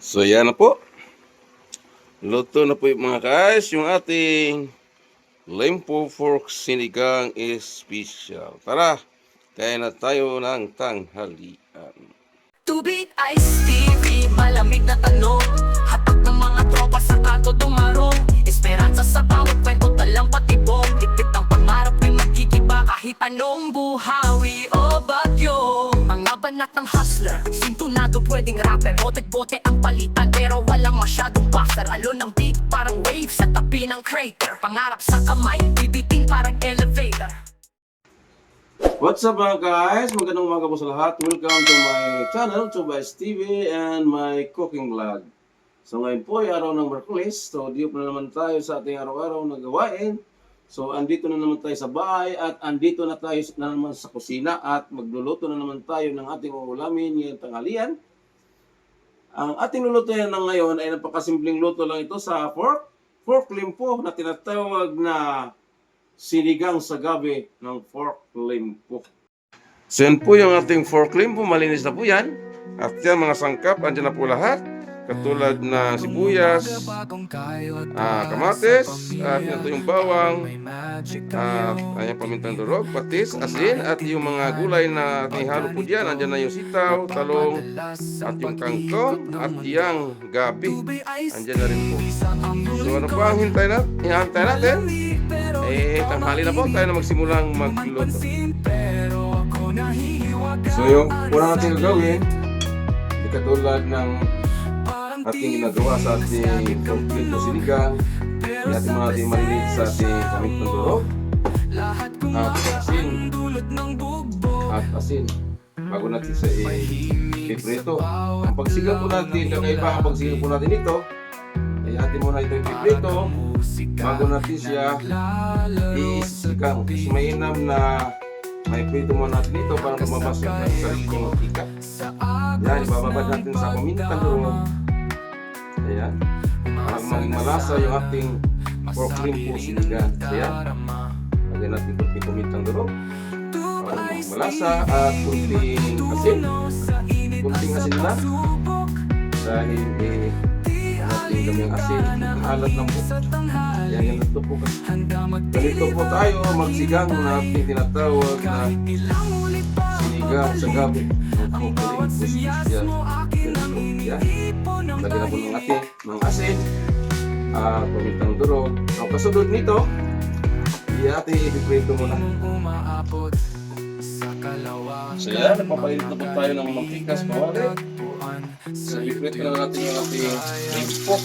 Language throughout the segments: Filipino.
So yan na po. Luto na po yung mga guys, yung ating limpo pork sinigang special. Tara, kaya na tayo ng tanghalian. Tubig, Ice TV, malamig na tanong. Hatak ng mga tropa sa kanto dumarong. Esperanza sa bawat kwento, talang patibong. Dikit ang pangarap ay magkikiba kahit anong buhawi o bagyo. Mga banat ng hustler, sintunado pwedeng rapper. Bote-bote ang palitan pero walang masyadong buster. Alon ng beat parang wave sa tabi ng crater. Pangarap sa kamay, bibiting parang elevator. What's up mga guys? Magandang umaga po sa lahat. Welcome to my channel, Chubais TV and my cooking vlog. So ngayon po ay araw ng Merkulis. So diyo na naman tayo sa ating araw-araw na gawain. So andito na naman tayo sa bahay at andito na tayo na naman sa kusina at magluluto na naman tayo ng ating uulamin ngayong tanghalian. Ang ating lulutuin ng ngayon ay napakasimpleng luto lang ito sa pork limpo na tinatawag na sinigang sa gabi ng pork limpo. So yan po yung ating pork limpo, malinis na po yan. At yan mga sangkap, andyan na po lahat. Katulad na sibuyas, kamatis, at ito yung bawang, ayan pamintang durog, patis, asin, at yung mga gulay na ating halo po dyan. Andyan na yung sitaw, talong, at yung kangkong, at yung gabi. Andyan na rin po. So ano pa ang hintay natin? Tanghali na po, tayo na magsimulang magluto. So yung una natin gagawin, hindi katulad ng ating ginagawa sa ating pork limpo sinigang, natin mga ating maliliit sa ating pamintang durog, at asin, bago natin sa ipiprito. Ang pagsigang po natin, kakaiba ang pagsigang po natin ito, ay atin muna ito ipiprito bago natin siya isigang. Kasi mainam na may prito muna natin ito para lumabas yung sarili ng mantika. Yan, ibababad natin sa pamintang durog. Ayan, para maging malasa yung ating pork limpo sinigang. Ayan, lagyan natin kunting pamintang durog para maging malasa at kunting asin lang dahil natin gaming asin, halat lang po. Ayan, ganito po kasi. Ganito po tayo magsigang na ating tinatawag na sinigang sa gabi ng pork limpo sinigang. Yan, lagyan na po ng asin, pamintang durog. Ang kasunod nito, ating ipiprito muna. So yan, nagpapalit na po tayo ng mantika sa kawali. So ipiprito na natin yung ating limpo.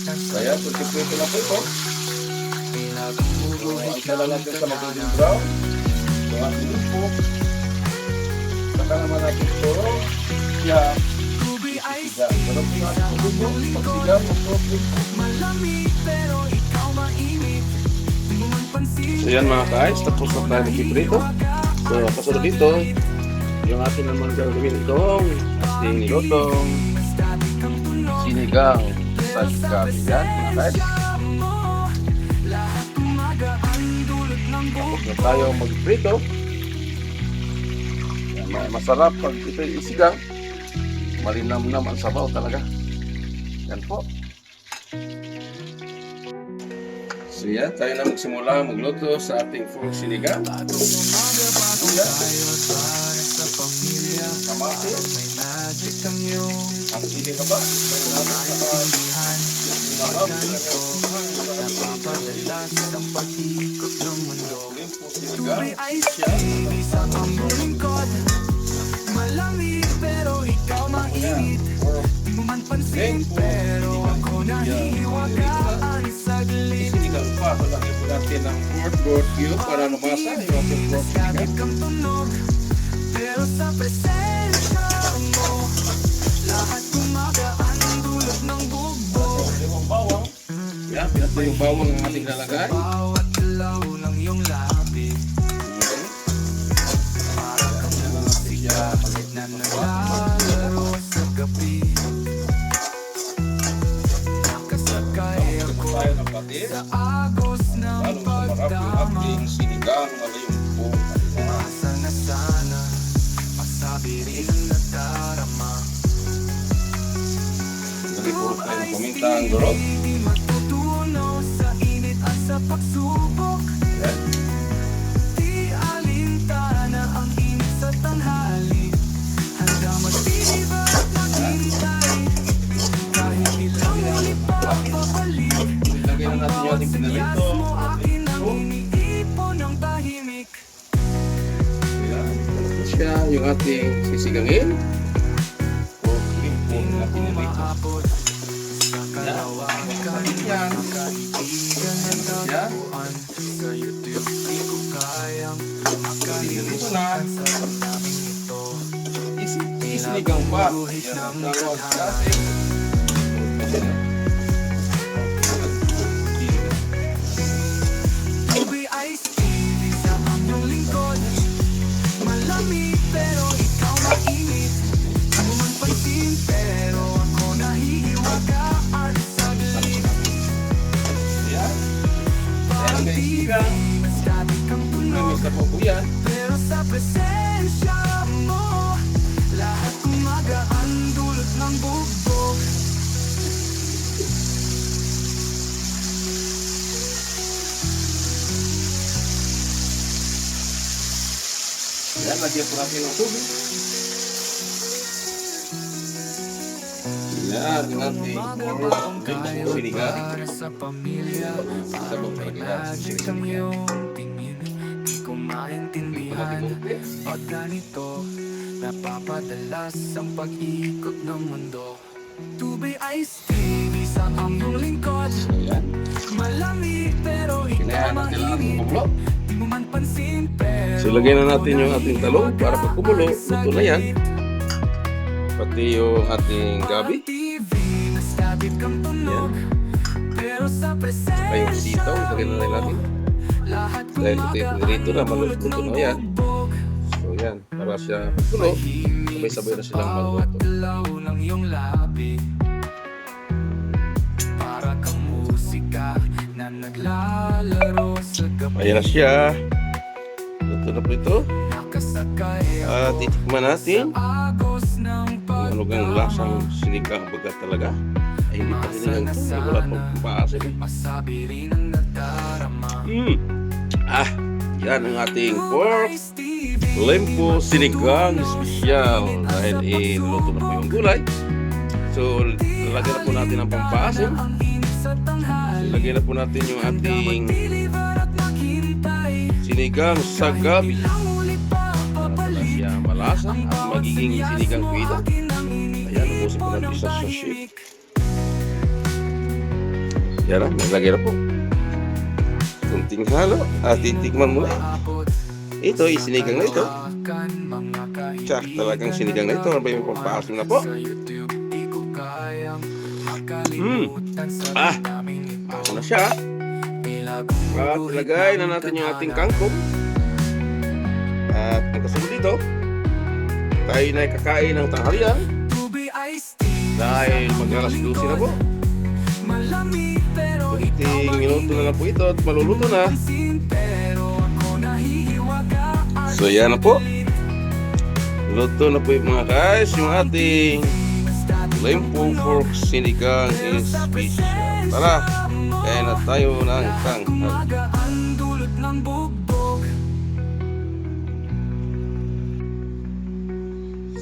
So yan, ipiprito na po ito. So antala natin sa magiging brown. So ating limpo. Saka naman natin ito. Yeah. Ganun po natin pagsigang ng pork limpo. So yan mga guys, tapos na tayo nagpiprito. So kasunod dito, yung atin naman gagawin itong ating nilutong sinigang sa gabi. Yan mga guys. Tapos na tayo magprito. Yan, masarap pag ito isigang. Malinam-nam ang sabaw talaga. Yan po. So yan, tayo na magsimula magluto sa ating pork sinigang. Kamatis. Ang sili ka ba? Malamig pero ikaw mainit. Di mo man pansin pero ako nahihiwagaan saglit. Sinigang pa, palagyan po natin ng pork cube para lumasa yung ating pork sinigang. Kang tunog pero sa presensya mo lahat gumagaan dulot ng bugbog. Yung bawang. Yan, pinatay yung bawang ang ating lalagay. Bawat galaw ng iyong labi para kang musika na naglalaro sa gabi. Nakasakay ako Tayo ng patis. sa agos ng Lalong sumarap yung ating sinigang na yung buong kalina. Sana sana masabi rin ang nadarama. Paminta ang durog. Di matutunaw sa init at sa pagsubok. Yan. Di alintana ang init sa tanghali. Handa magtitiba at maghintay. Kahit ilang ulit pa babalik. Ilagay na natin yung ating pinarito. Bias mo akin ang iniipon ng tahimik. Yan. Ito siya yung ating sisigangin. O, limpon na pinarito. Umaabot sa kalawakan. Yan. Kaibigan na tagpuan. Kayo't yung di ko kayang makalimutan sa damdamin ito. Isinigang pa. Yan ang tawag sa ating. Ube iced tea sa aming lingkod. Malamig pero ikaw mainit. Di mo man pansin pero ako nahihiwagaan sa galit. Yan. Parang guys, TV, sigang. mas dati kang tunog. Namis na po po yan. Pero sa presensya mo, lahat kumagaan dulot ng bugbog. Yan, lagyan po natin ng tubig. Yan, yung ating pork sinigang. Para sa pamilya, Sabang may talaga. magic ang iyong tingin. Di ko maintindihan Ba't ganito napapadalas ang pag-ikot ng mundo. Tubig iced tea sa aming lingkod. Yan. Malamig pero ikaw Kinayahan natin lang ang mainit. kumulo. Di mo man pansin pero So, lagyan na natin yung ating talong para pag kumulo, luto na yan. Pati yung ating gabi. Yan. Pero sa Saka yung sitaw, lagyan na rin natin. Dahil ito yung pinirito na, maluluto na yan. So yan, para siya pagkulo, sabay-sabay na silang maluto. ng iyong labi. Para kang musika na naglalaro sa gabi. Ayan na siya. Luto na po ito. Nakasakay At titikman natin agos ng kung ano kang lasang sinigang bagat talaga. Ay hindi pa sinigang ito, ay wala pang paasim. masabi rin ang nadarama. Yan ang ating pork lempo sinigang special. Dahil niluto na po yung gulay. So, lalagyan na po natin ang pampaasim. So, lagyan na po natin yung ating sinigang sa gabi. Para siya malasa at magiging sinigang pita. Ayan, ubusin po natin sa sachet. Yan na, nalagay na po. Kunting halo at titikman mo na. Ito, sinigang na ito. Tsak, talagang sinigang na ito. Ano ba yung pampaasim na po? Ako na siya. At ilagay na natin yung ating kangkong. At ang kasunod dito, tayo na kakain ng tanghalian. Dahil mag-alas 12 na po. Kunting minuto na lang po ito at maluluto na. So yan na po. Luto na po yung mga guys. Yung ating lempo pork sinigang is special. Tara, kaya na tayo ng tanghal.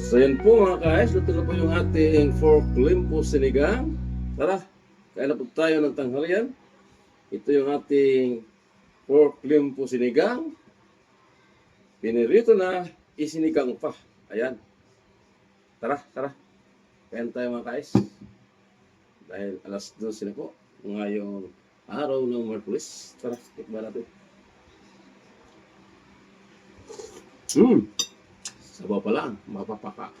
So yan po mga guys. Luto na po yung ating pork lempo sinigang. Tara, kaya na po tayo ng tanghalian. Ito yung ating pork lempo sinigang. Pinirito na, isinigang pa. Ayan. Tara, tara. Kain tayo mga guys. Dahil alas 12 na po. Ngayong araw ng Merkulis. Tara, tikman natin. Sabaw pa lang. Mapapaka.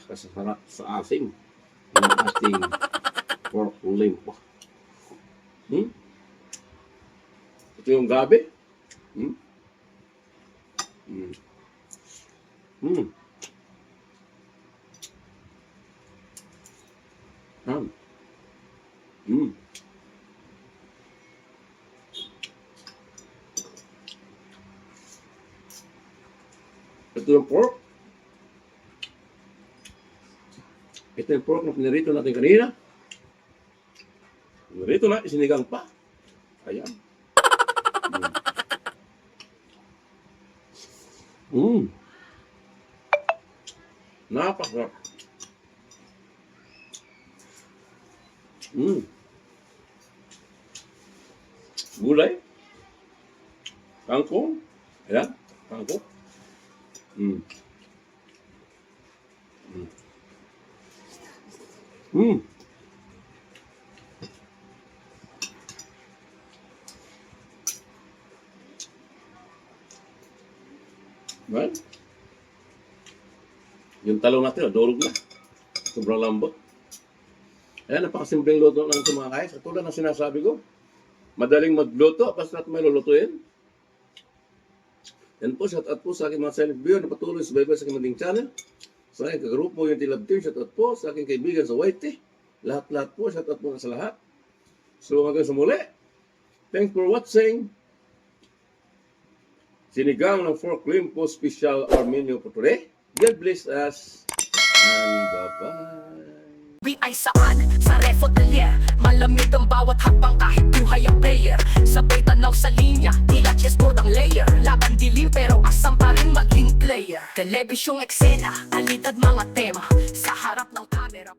Kasasarap sa asim. Ang ating pork lempo. Ito yung gabi. Ito yung pork. Ito yung pork na pinirito natin kanina. Pinirito na, isinigang pa. Ayan. Napakasarap. Gulay. Kangkong. Ayan, kangkong. Mm. Mm. Mm. Well, yung talong natin, durog na. Sobrang lambot. Ayan, napakasimpleng luto lang ito mga guys. At tulad ng sinasabi ko, madaling magluto, basta may lulutuin. Yan po, shout out po sa aking mga silent viewer na patuloy sa Bible sa aking mating channel. Sa aking kagrupo yung Tilab Team, shout out po sa aking kaibigan sa Whitey. Lahat-lahat po, shout out po sa lahat. So hanggang sa muli, thanks for watching. Sinigang ng Pork Limpo Special our menu for today. God bless us and bye-bye. Uwi ay saan? Sa Refo Delier. Malamig ang bawat hakbang kahit buhay ang player. Sabay tanaw sa linya, tila chessboard ang layer. Laban dilim pero asam pa rin maging player. Telebisyong eksena, alitad mga tema. Sa harap ng camera